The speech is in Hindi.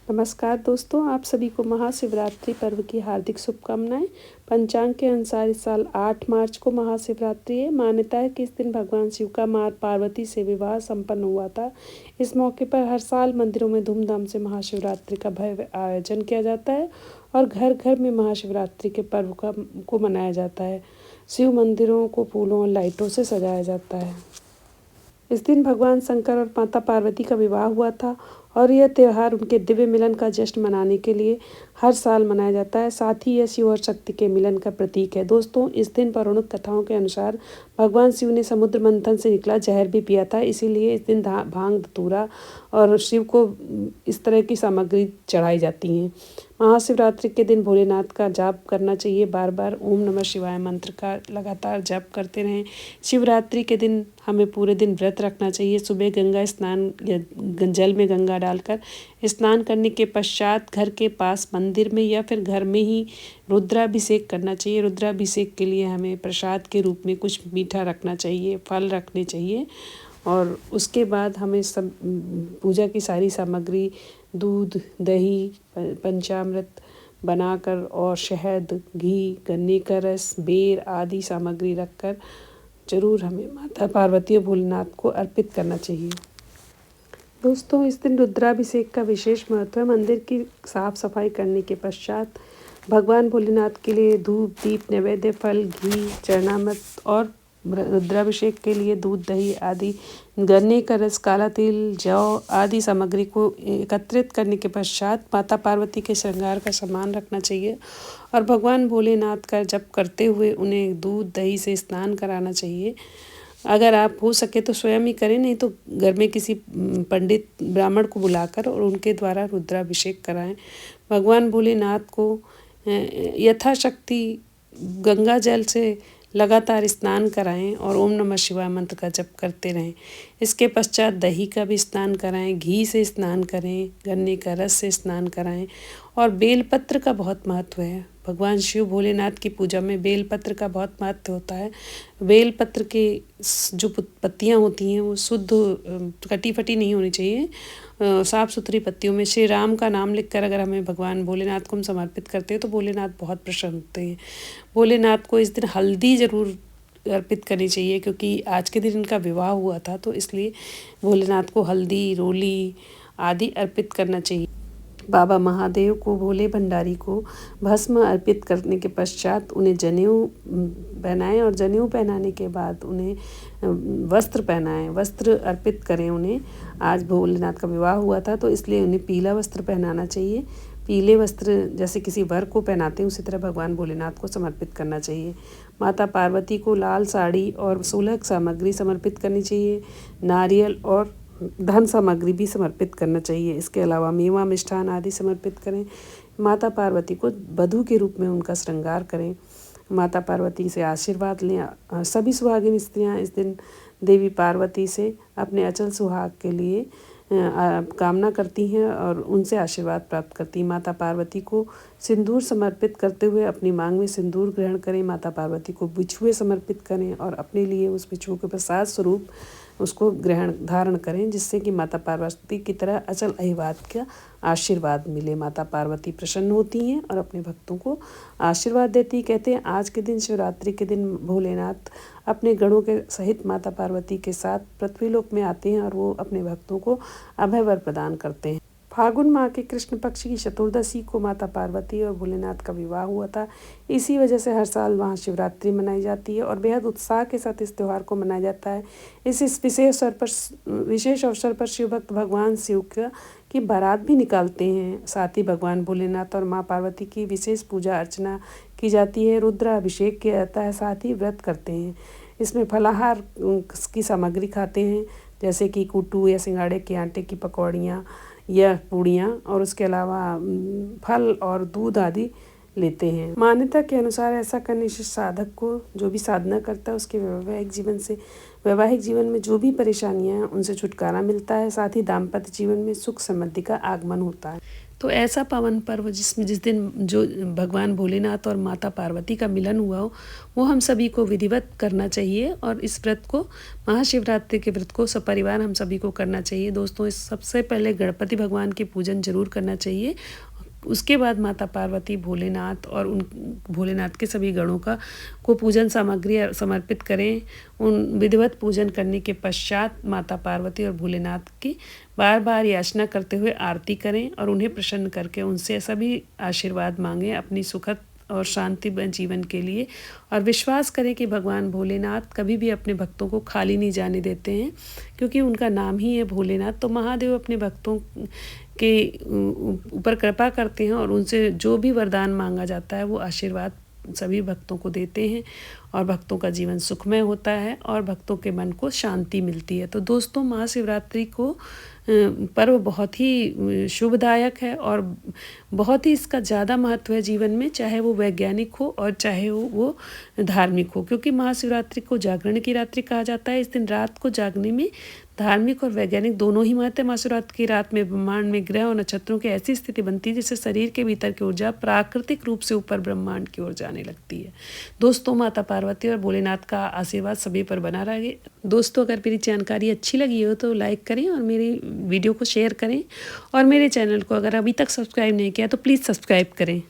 नमस्कार दोस्तों, आप सभी को महाशिवरात्रि पर्व की हार्दिक शुभकामनाएं। पंचांग के अनुसार इस साल 8 मार्च को महाशिवरात्रि है। मान्यता है कि इस दिन भगवान शिव का मां पार्वती से विवाह संपन्न हुआ था। इस मौके पर हर साल मंदिरों में धूमधाम से महाशिवरात्रि का भव्य आयोजन किया जाता है और घर घर में महाशिवरात्रि के पर्व को मनाया जाता है। शिव मंदिरों को फूलों और लाइटों से सजाया जाता है। इस दिन भगवान शंकर और माता पार्वती का विवाह हुआ था और यह त्यौहार उनके दिव्य मिलन का जश्न मनाने के लिए हर साल मनाया जाता है। साथ ही यह शिव और शक्ति के मिलन का प्रतीक है। दोस्तों, इस दिन पौराणिक कथाओं के अनुसार भगवान शिव ने समुद्र मंथन से निकला जहर भी पिया था, इसीलिए इस दिन भांग धतूरा और शिव को इस तरह की सामग्री चढ़ाई जाती हैं। महाशिवरात्रि के दिन भोलेनाथ का जाप करना चाहिए। बार बार ओम नमः शिवाय मंत्र का लगातार जाप करते रहें। शिवरात्रि के दिन हमें पूरे दिन व्रत रखना चाहिए। सुबह गंगा स्नान या जल में गंगा डालकर स्नान करने के पश्चात घर के पास मंदिर में या फिर घर में ही रुद्राभिषेक करना चाहिए। रुद्राभिषेक के लिए हमें प्रसाद के रूप में कुछ मीठा रखना चाहिए, फल रखने चाहिए और उसके बाद हमें सब पूजा की सारी सामग्री दूध, दही, पंचामृत बनाकर और शहद, घी, गन्ने का रस, बेर आदि सामग्री रखकर जरूर हमें माता पार्वती और भोलेनाथ को अर्पित करना चाहिए। दोस्तों, इस दिन रुद्राभिषेक का विशेष महत्व है। मंदिर की साफ सफाई करने के पश्चात भगवान भोलेनाथ के लिए धूप, दीप, नैवेद्य, फल, घी, चरणामृत और रुद्राभिषेक के लिए दूध, दही आदि, गन्ने का रस, काला तिल, जौ आदि सामग्री को एकत्रित करने के पश्चात माता पार्वती के श्रृंगार का सामान रखना चाहिए और भगवान भोलेनाथ का जप करते हुए उन्हें दूध, दही से स्नान कराना चाहिए। अगर आप हो सके तो स्वयं ही करें, नहीं तो घर में किसी पंडित ब्राह्मण को बुलाकर और उनके द्वारा रुद्राभिषेक कराएं। भगवान भोलेनाथ को यथाशक्ति गंगा जल से लगातार स्नान कराएं और ओम नमः शिवाय मंत्र का जप करते रहें। इसके पश्चात दही का भी स्नान कराएं, घी से स्नान करें, गन्ने का रस से स्नान कराएं और बेलपत्र का बहुत महत्व है। भगवान शिव भोलेनाथ की पूजा में बेलपत्र का बहुत महत्व होता है। बेलपत्र के जो पत्तियां होती हैं वो शुद्ध कटी फटी नहीं होनी चाहिए, साफ़ सुथरी पत्तियों में श्री राम का नाम लिखकर अगर हमें भगवान भोलेनाथ को हम समर्पित करते हैं तो भोलेनाथ बहुत प्रसन्न होते हैं। भोलेनाथ को इस दिन हल्दी ज़रूर अर्पित करनी चाहिए क्योंकि आज के दिन इनका विवाह हुआ था, तो इसलिए भोलेनाथ को हल्दी, रोली आदि अर्पित करना चाहिए। बाबा महादेव को, भोले भंडारी को भस्म अर्पित करने के पश्चात उन्हें जनेऊ पहनाएं और जनेऊ पहनाने के बाद उन्हें वस्त्र पहनाएं, वस्त्र अर्पित करें उन्हें। आज भोलेनाथ का विवाह हुआ था तो इसलिए उन्हें पीला वस्त्र पहनाना चाहिए। पीले वस्त्र जैसे किसी वर को पहनाते हैं उसी तरह भगवान भोलेनाथ को समर्पित करना चाहिए। माता पार्वती को लाल साड़ी और 16 सामग्री समर्पित करनी चाहिए। नारियल और धन सामग्री भी समर्पित करना चाहिए। इसके अलावा मेवा, मिष्ठान आदि समर्पित करें। माता पार्वती को वधू के रूप में उनका श्रृंगार करें। माता पार्वती से आशीर्वाद लें। सभी सुहागिन स्त्रियां इस दिन देवी पार्वती से अपने अचल सुहाग के लिए कामना करती हैं और उनसे आशीर्वाद प्राप्त करती। माता पार्वती को सिंदूर समर्पित करते हुए अपनी मांग में सिंदूर ग्रहण करें। माता पार्वती को बिछुए समर्पित करें और अपने लिए उस बिछुए के प्रसाद स्वरूप उसको धारण करें, जिससे कि माता पार्वती की तरह अचल अहिवाद का आशीर्वाद मिले। माता पार्वती प्रसन्न होती हैं और अपने भक्तों को आशीर्वाद देती। कहते हैं आज के दिन, शिवरात्रि के दिन, भोलेनाथ अपने गणों के सहित माता पार्वती के साथ पृथ्वीलोक में आते हैं और वो अपने भक्तों को अभय वर प्रदान करते हैं। फागुन माह के कृष्ण पक्ष की चतुर्दशी को माता पार्वती और भोलेनाथ का विवाह हुआ था। इसी वजह से हर साल वहाँ शिवरात्रि मनाई जाती है और बेहद उत्साह के साथ इस त्यौहार को मनाया जाता है। इस विशेष अवसर पर शिव भक्त भगवान शिव की बारात भी निकालते हैं। साथ ही भगवान भोलेनाथ और माँ पार्वती की विशेष पूजा अर्चना की जाती है। रुद्राभिषेक किया जाता है, साथ ही व्रत करते हैं। इसमें फलाहार की सामग्री खाते हैं, जैसे कि कुट्टू या सिंगाड़े के आटे की पकौड़ियाँ या पूड़ियाँ, और उसके अलावा फल और दूध आदि लेते हैं। मान्यता के अनुसार ऐसा करने से साधक को, जो भी साधना करता है, उसके वैवाहिक जीवन में जो भी परेशानियां हैं उनसे छुटकारा मिलता है। साथ ही दाम्पत्य जीवन में सुख समृद्धि का आगमन होता है। तो ऐसा पावन पर्व जिस दिन जो भगवान भोलेनाथ और माता पार्वती का मिलन हुआ हो, वो हम सभी को विधिवत करना चाहिए। और इस व्रत को, महाशिवरात्रि के व्रत को सपरिवार हम सभी को करना चाहिए। दोस्तों, इस सबसे पहले गणपति भगवान की पूजन जरूर करना चाहिए। उसके बाद माता पार्वती, भोलेनाथ और उन भोलेनाथ के सभी गणों को पूजन सामग्री समर्पित करें। उन विधिवत पूजन करने के पश्चात माता पार्वती और भोलेनाथ की बार बार याचना करते हुए आरती करें और उन्हें प्रसन्न करके उनसे सभी आशीर्वाद मांगें अपनी सुखद और शांतिमय जीवन के लिए। और विश्वास करें कि भगवान भोलेनाथ कभी भी अपने भक्तों को खाली नहीं जाने देते हैं, क्योंकि उनका नाम ही है भोलेनाथ। तो महादेव अपने भक्तों के ऊपर कृपा करते हैं और उनसे जो भी वरदान मांगा जाता है वो आशीर्वाद सभी भक्तों को देते हैं और भक्तों का जीवन सुखमय होता है और भक्तों के मन को शांति मिलती है। तो दोस्तों, महाशिवरात्रि को पर्व बहुत ही शुभदायक है और बहुत ही इसका ज़्यादा महत्व है जीवन में, चाहे वो वैज्ञानिक हो और चाहे वो धार्मिक हो, क्योंकि महाशिवरात्रि को जागरण की रात्रि कहा जाता है। इस दिन रात को जागने में धार्मिक और वैज्ञानिक दोनों ही महत्व है। महाशिवरात्रि की रात में ब्रह्मांड में ग्रह और नक्षत्रों की ऐसी स्थिति बनती है जिससे शरीर के भीतर की ऊर्जा प्राकृतिक रूप से ऊपर ब्रह्मांड की ओर जाने लगती है। दोस्तों, माता पार्वती और भोलेनाथ का आशीर्वाद सभी पर बना रहे। दोस्तों, अगर मेरी जानकारी अच्छी लगी हो तो लाइक करें और मेरी वीडियो को शेयर करें और मेरे चैनल को अगर अभी तक सब्सक्राइब नहीं किया तो प्लीज़ सब्सक्राइब करें।